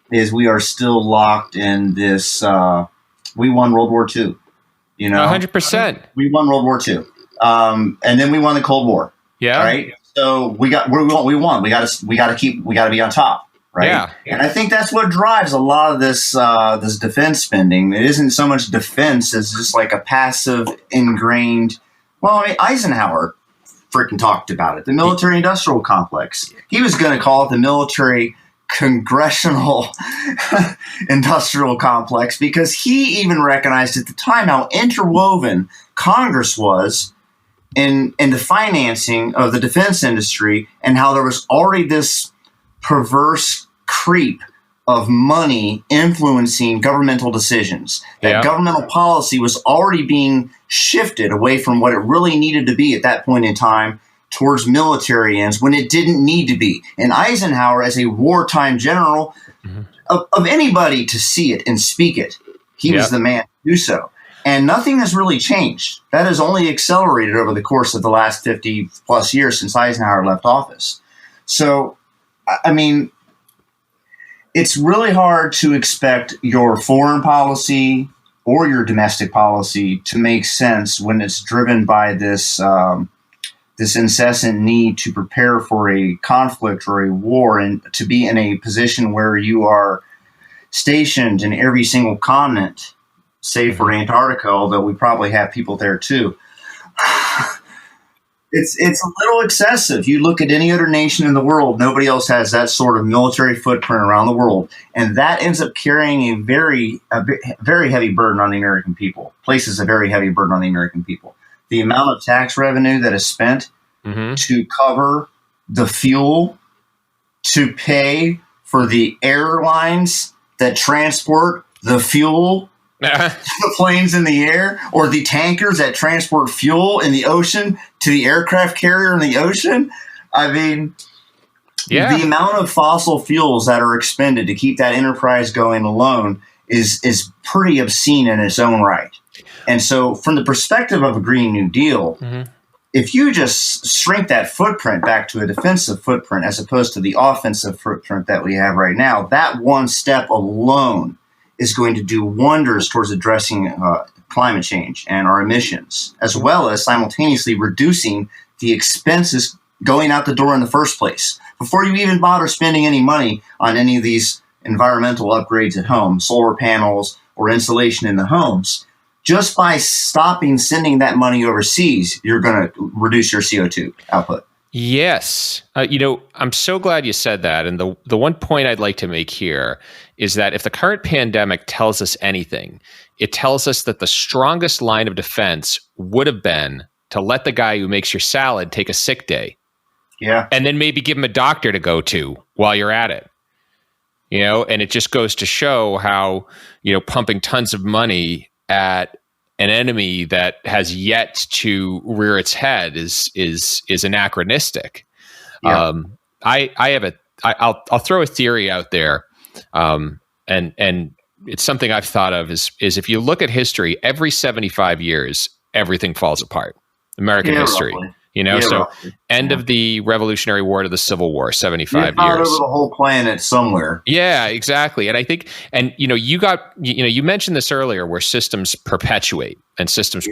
is we are still locked in this. We won World War II. 100%. We won World War II, and then we won the Cold War. Yeah. Right. So we won. We got to be on top. Right. Yeah. And I think that's what drives a lot of this defense spending. It isn't so much defense as just like a passive, ingrained. Well, I mean, Eisenhower freaking talked about it. The military-industrial complex. He was going to call it the military congressional industrial complex because he even recognized at the time how interwoven Congress was in the financing of the defense industry, and how there was already this perverse creep of money influencing governmental decisions. That governmental policy was already being shifted away from what it really needed to be at that point in time towards military ends when it didn't need to be. And Eisenhower, as a wartime general, of anybody to see it and speak it, he was the man to do so. And nothing has really changed. That has only accelerated over the course of the last 50 plus years since Eisenhower left office. So, I mean, it's really hard to expect your foreign policy or your domestic policy to make sense when it's driven by this this incessant need to prepare for a conflict or a war, and to be in a position where you are stationed in every single continent, save for Antarctica, although we probably have people there too. It's a little excessive. You look at any other nation in the world, nobody else has that sort of military footprint around the world. And that ends up carrying a very heavy burden on the American people, places a very heavy burden on the American people. The amount of tax revenue that is spent to cover the fuel, to pay for the airlines that transport the fuel, the planes in the air, or the tankers that transport fuel in the ocean to the aircraft carrier in the ocean. I mean, the amount of fossil fuels that are expended to keep that enterprise going alone is pretty obscene in its own right. And so from the perspective of a Green New Deal, if you just shrink that footprint back to a defensive footprint as opposed to the offensive footprint that we have right now, that one step alone is going to do wonders towards addressing climate change and our emissions, as well as simultaneously reducing the expenses going out the door in the first place. Before you even bother spending any money on any of these environmental upgrades at home, solar panels or insulation in the homes, just by stopping sending that money overseas, you're going to reduce your CO2 output. Yes. I'm so glad you said that. And the one point I'd like to make here is that if the current pandemic tells us anything, it tells us that the strongest line of defense would have been to let the guy who makes your salad take a sick day. Yeah. And then maybe give him a doctor to go to while you're at it. And it just goes to show how, pumping tons of money at an enemy that has yet to rear its head is anachronistic. Yeah. I'll throw a theory out there, and it's something I've thought of is if you look at history, every 75 years, everything falls apart. American history, roughly. So Roughly. end of the Revolutionary War to the Civil War, 75 not years. over the whole planet somewhere. Yeah, exactly. And I think, you mentioned this earlier, where systems perpetuate and systems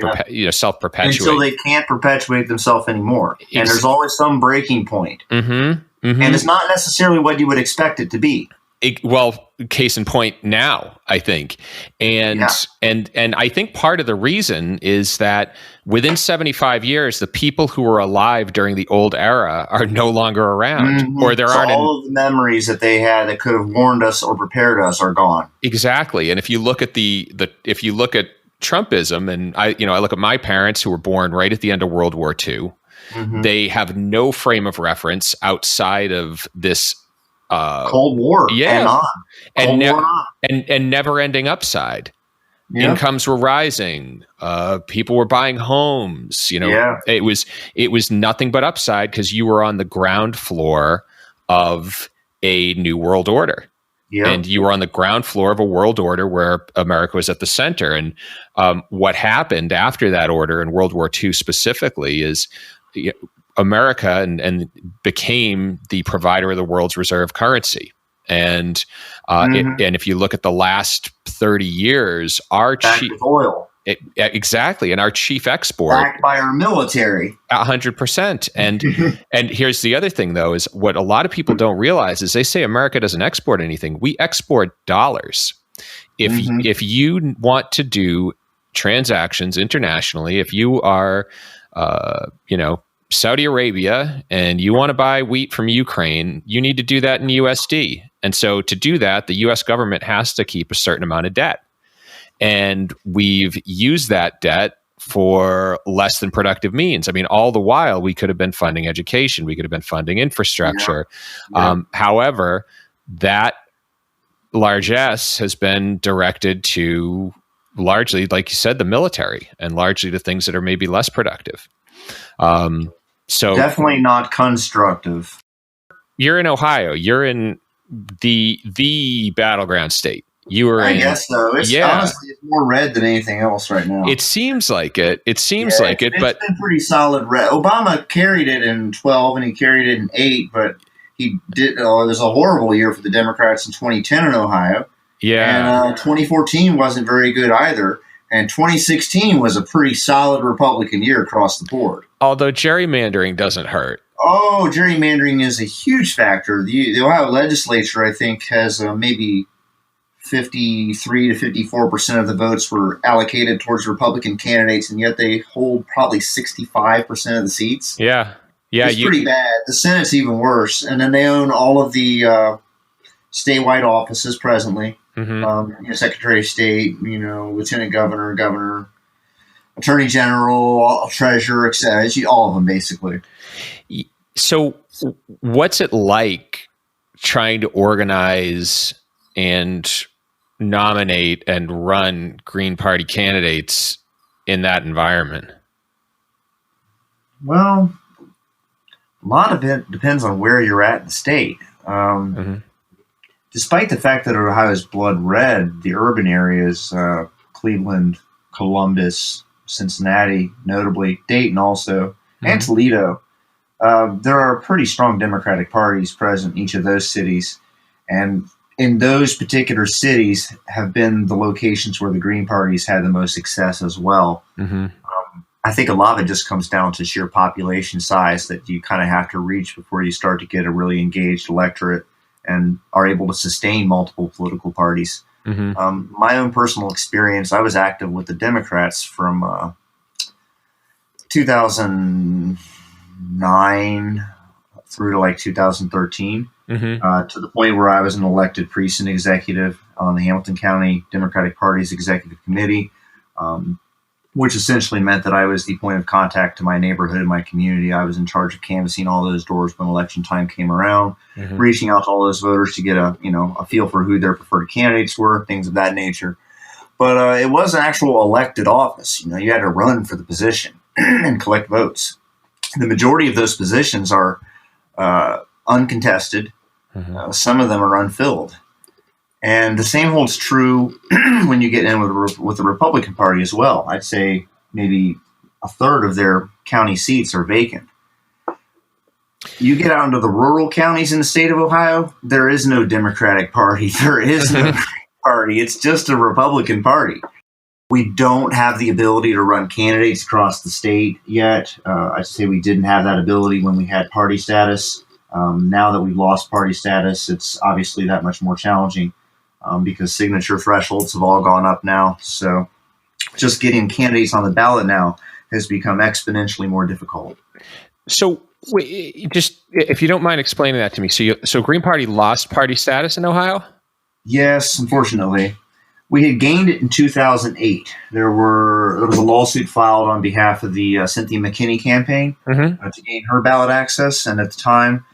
self-perpetuate until they can't perpetuate themselves anymore. And there's always some breaking point. Mm-hmm, mm-hmm. And it's not necessarily what you would expect it to be. Case in point now, I think. And I think part of the reason is that within 75 years, the people who were alive during the old era are no longer around, or there aren't. All of the memories that they had that could have warned us or prepared us are gone. Exactly. And if you look at if you look at Trumpism, and I look at my parents who were born right at the end of World War II, they have no frame of reference outside of this Cold War, and never ending upside. Yep. Incomes were rising. People were buying homes. It was nothing but upside because you were on the ground floor of a new world order. Yep. And you were on the ground floor of a world order where America was at the center. And what happened after that order in World War II specifically is America and became the provider of the world's reserve currency. And and if you look at the last 30 years, our chief oil. Exactly. And our chief export backed by our military. 100%. And here's the other thing, though, is what a lot of people don't realize is they say America doesn't export anything. We export dollars. If you want to do transactions internationally, if you are, Saudi Arabia and you want to buy wheat from Ukraine, you need to do that in USD. And so to do that, the US government has to keep a certain amount of debt. And we've used that debt for less than productive means. I mean, all the while we could have been funding education, we could have been funding infrastructure. Yeah. However, that largesse has been directed to largely, like you said, the military, and largely to things that are maybe less productive. So definitely not constructive. You're in Ohio. You're in the battleground state. I guess so. Honestly, it's more red than anything else right now. It seems like it. But it's been pretty solid red. Obama carried it in 12 and he carried it in 8, but he did. It was a horrible year for the Democrats in 2010 in Ohio. Yeah, and 2014 wasn't very good either. And 2016 was a pretty solid Republican year across the board. Although gerrymandering doesn't hurt. Oh, gerrymandering is a huge factor. The Ohio legislature, I think, has maybe 53 to 54% of the votes were allocated towards Republican candidates, and yet they hold probably 65% of the seats. Yeah. It's pretty bad. The Senate's even worse. And then they own all of the statewide offices presently. Secretary of State, Lieutenant Governor, Attorney General, Treasurer, etc. All of them, basically. So what's it like trying to organize and nominate and run Green Party candidates in that environment? Well, a lot of it depends on where you're at in the state. Despite the fact that Ohio is blood red, the urban areas, Cleveland, Columbus, Cincinnati, notably, Dayton also, and Toledo, there are pretty strong Democratic parties present in each of those cities. And in those particular cities have been the locations where the Green Party's had the most success as well. I think a lot of it just comes down to sheer population size that you kind of have to reach before you start to get a really engaged electorate and are able to sustain multiple political parties. My own personal experience, I was active with the Democrats from 2009 through to like 2013, to the point where I was an elected precinct executive on the Hamilton County Democratic Party's executive committee, which essentially meant that I was the point of contact to my neighborhood and my community. I was in charge of canvassing all those doors when election time came around, reaching out to all those voters to get a feel for who their preferred candidates were, things of that nature. But it was an actual elected office. You had to run for the position and collect votes. The majority of those positions are uncontested. Some of them are unfilled. And the same holds true when you get in with the Republican Party as well. I'd say maybe a third of their county seats are vacant. You get out into the rural counties in the state of Ohio, there is no Democratic Party. There is no party. It's just a Republican Party. We don't have the ability to run candidates across the state yet. I'd say we didn't have that ability when we had party status. Now that we've lost party status, it's obviously that much more challenging because signature thresholds have all gone up now. So just getting candidates on the ballot now has become exponentially more difficult. So just if you don't mind explaining that to me. So Green Party lost party status in Ohio? Yes, unfortunately. We had gained it in 2008. There was a lawsuit filed on behalf of the Cynthia McKinney campaign to gain her ballot access. And at the time,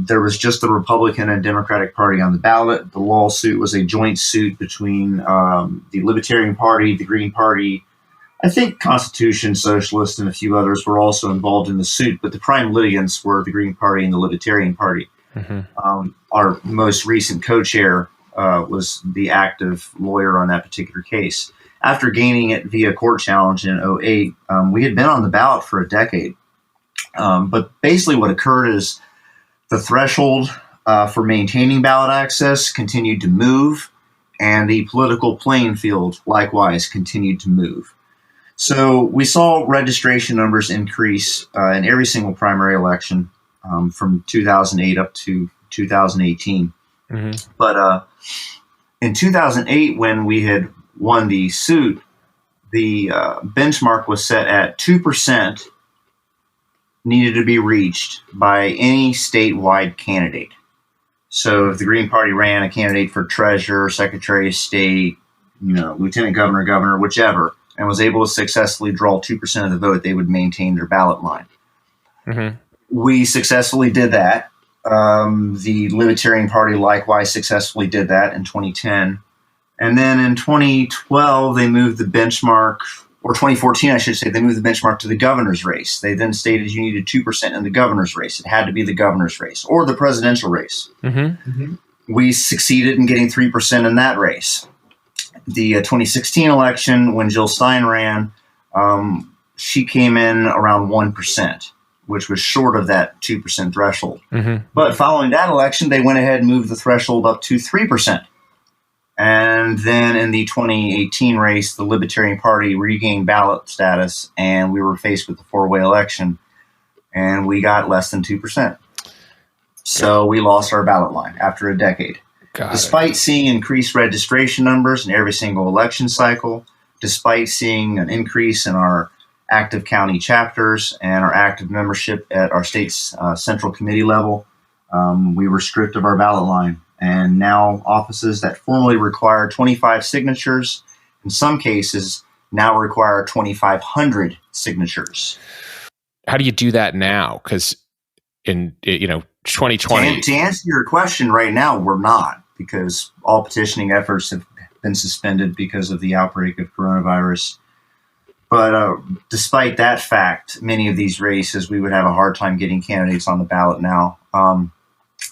there was just the Republican and Democratic Party on the ballot. The lawsuit was a joint suit between the Libertarian Party, the Green Party. I think Constitution, Socialist, and a few others were also involved in the suit, but the prime litigants were the Green Party and the Libertarian Party. Our most recent co-chair was the active lawyer on that particular case. After gaining it via court challenge in 2008, we had been on the ballot for a decade. But basically what occurred is the threshold for maintaining ballot access continued to move, and the political playing field likewise continued to move. So we saw registration numbers increase in every single primary election from 2008 up to 2018. But in 2008, when we had won the suit, the benchmark was set at 2% needed to be reached by any statewide candidate. So if the Green Party ran a candidate for treasurer, secretary of state, lieutenant governor, whichever, and was able to successfully draw 2% of the vote, they would maintain their ballot line. We successfully did that. The Libertarian Party likewise successfully did that in 2010. And then in 2012, they moved the benchmark, or 2014, I should say, they moved the benchmark to the governor's race. They then stated you needed 2% in the governor's race. It had to be the governor's race or the presidential race. We succeeded in getting 3% in that race. The 2016 election, when Jill Stein ran, she came in around 1%, which was short of that 2% threshold. But following that election, they went ahead and moved the threshold up to 3%. And then in the 2018 race, the Libertarian Party regained ballot status, and we were faced with the four-way election, and we got less than 2%. So we lost our ballot line after a decade. Despite seeing increased registration numbers in every single election cycle, despite seeing an increase in our active county chapters and our active membership at our state's central committee level, we were stripped of our ballot line. And now offices that formerly require 25 signatures, in some cases, now require 2,500 signatures. How do you do that now? Because in 2020, to answer your question right now, we're not, because all petitioning efforts have been suspended because of the outbreak of coronavirus. But despite that fact, many of these races, we would have a hard time getting candidates on the ballot now.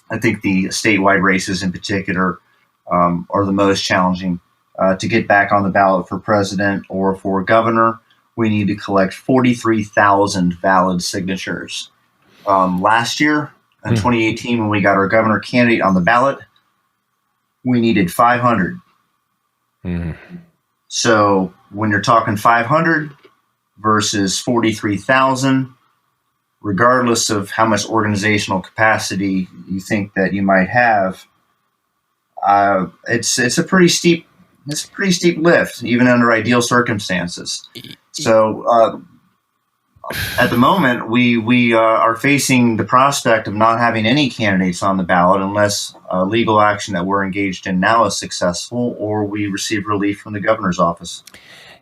I think the statewide races in particular are the most challenging. To get back on the ballot for president or for governor, we need to collect 43,000 valid signatures. Last year, in 2018, when we got our governor candidate on the ballot, we needed 500. So when you're talking 500 versus 43,000, regardless of how much organizational capacity you think that you might have, it's a pretty steep lift, even under ideal circumstances. So at the moment, we are facing the prospect of not having any candidates on the ballot unless legal action that we're engaged in now is successful, or we receive relief from the governor's office.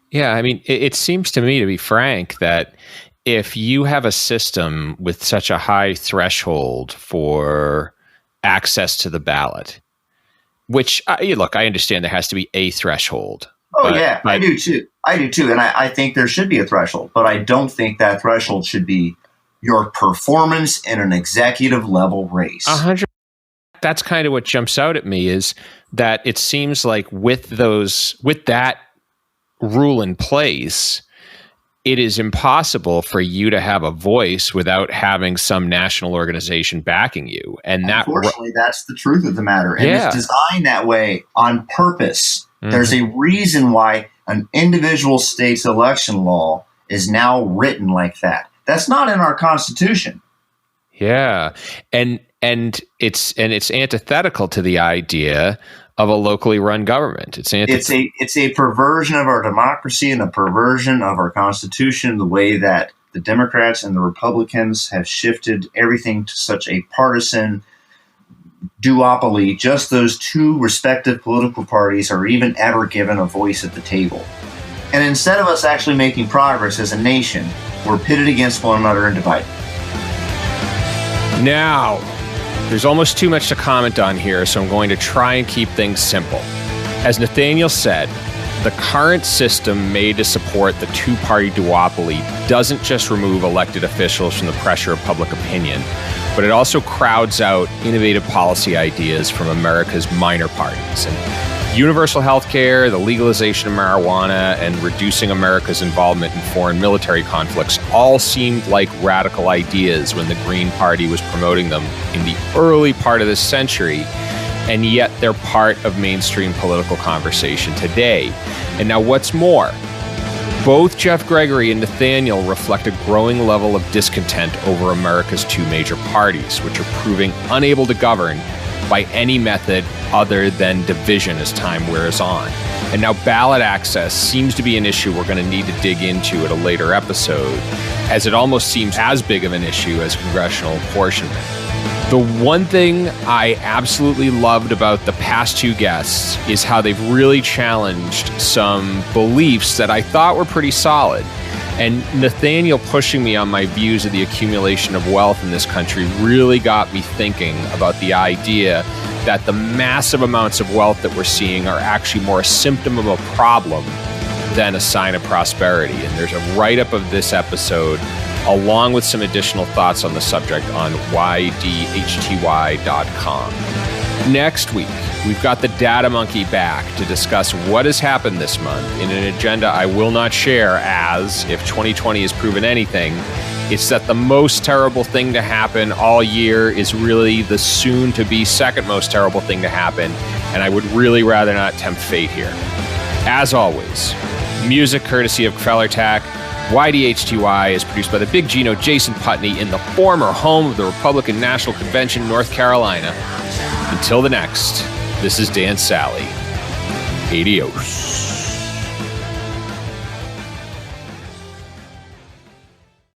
Yeah, I mean, it seems to me, to be frank, that if you have a system with such a high threshold for access to the ballot, which, look, I understand there has to be a threshold. Oh, yeah, I do too. And I think there should be a threshold, but I don't think that threshold should be your performance in an executive level race. 100. That's kind of what jumps out at me, is that it seems like with that rule in place, it is impossible for you to have a voice without having some national organization backing you. And unfortunately, that's the truth of the matter. And it's designed that way on purpose. Mm-hmm. There's a reason why an individual state's election law is now written like that. That's not in our Constitution. Yeah. And it's antithetical to the idea of a locally run government. It's a perversion of our democracy and a perversion of our Constitution, the way that the Democrats and the Republicans have shifted everything to such a partisan duopoly. Just those two respective political parties are even ever given a voice at the table. And instead of us actually making progress as a nation, we're pitted against one another and divided. Now, there's almost too much to comment on here, so I'm going to try and keep things simple. As Nathaniel said, the current system made to support the two-party duopoly doesn't just remove elected officials from the pressure of public opinion, but it also crowds out innovative policy ideas from America's minor parties. And universal health care, the legalization of marijuana, and reducing America's involvement in foreign military conflicts all seemed like radical ideas when the Green Party was promoting them in the early part of this century, and yet they're part of mainstream political conversation today. And now what's more, both Jeff Gregory and Nathaniel reflect a growing level of discontent over America's two major parties, which are proving unable to govern by any method other than division as time wears on. And now ballot access seems to be an issue we're going to need to dig into at a later episode, as it almost seems as big of an issue as congressional apportionment. The one thing I absolutely loved about the past two guests is how they've really challenged some beliefs that I thought were pretty solid. And Nathaniel pushing me on my views of the accumulation of wealth in this country really got me thinking about the idea that the massive amounts of wealth that we're seeing are actually more a symptom of a problem than a sign of prosperity. And there's a write-up of this episode along with some additional thoughts on the subject on YDHTY.com. Next week, we've got the Data Monkey back to discuss what has happened this month in an agenda I will not share, as if 2020 has proven anything, it's that the most terrible thing to happen all year is really the soon-to-be second most terrible thing to happen, and I would really rather not tempt fate here. As always, music courtesy of Quellertac. YDHTY is produced by the Big Gino Jason Putney in the former home of the Republican National Convention, North Carolina. Until the next, this is Dan Sally. Adios.